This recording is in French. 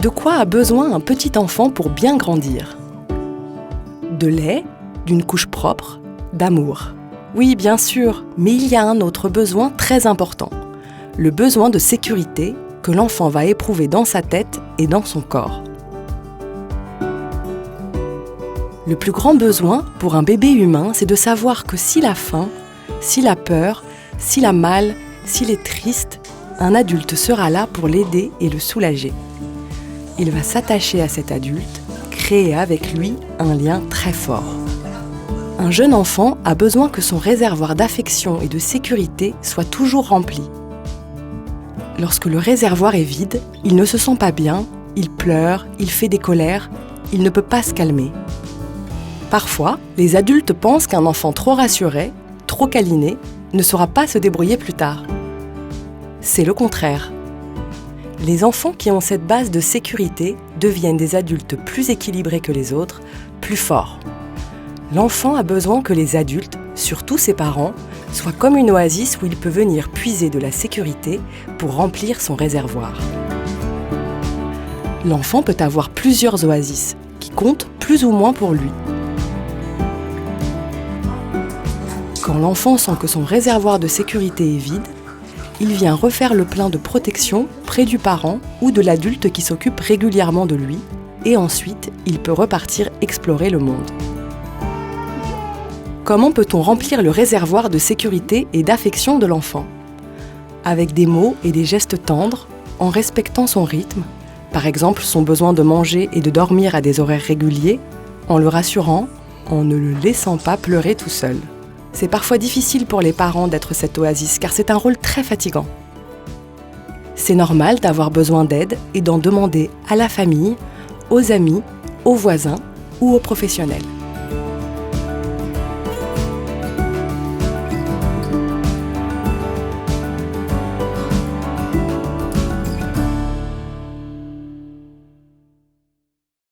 De quoi a besoin un petit enfant pour bien grandir ? De lait, d'une couche propre, d'amour. Oui, bien sûr, mais il y a un autre besoin très important. Le besoin de sécurité que l'enfant va éprouver dans sa tête et dans son corps. Le plus grand besoin pour un bébé humain, c'est de savoir que s'il a faim, s'il a peur, s'il a mal, s'il est triste, un adulte sera là pour l'aider et le soulager. Il va s'attacher à cet adulte, créer avec lui un lien très fort. Un jeune enfant a besoin que son réservoir d'affection et de sécurité soit toujours rempli. Lorsque le réservoir est vide, il ne se sent pas bien, il pleure, il fait des colères, il ne peut pas se calmer. Parfois, les adultes pensent qu'un enfant trop rassuré, trop câliné, ne saura pas se débrouiller plus tard. C'est le contraire. Les enfants qui ont cette base de sécurité deviennent des adultes plus équilibrés que les autres, plus forts. L'enfant a besoin que les adultes, surtout ses parents, soient comme une oasis où il peut venir puiser de la sécurité pour remplir son réservoir. L'enfant peut avoir plusieurs oasis qui comptent plus ou moins pour lui. Quand l'enfant sent que son réservoir de sécurité est vide, il vient refaire le plein de protection près du parent ou de l'adulte qui s'occupe régulièrement de lui, et ensuite, il peut repartir explorer le monde. Comment peut-on remplir le réservoir de sécurité et d'affection de l'enfant ? Avec des mots et des gestes tendres, en respectant son rythme, par exemple son besoin de manger et de dormir à des horaires réguliers, en le rassurant, en ne le laissant pas pleurer tout seul. C'est parfois difficile pour les parents d'être cette oasis car c'est un rôle très fatigant. C'est normal d'avoir besoin d'aide et d'en demander à la famille, aux amis, aux voisins ou aux professionnels.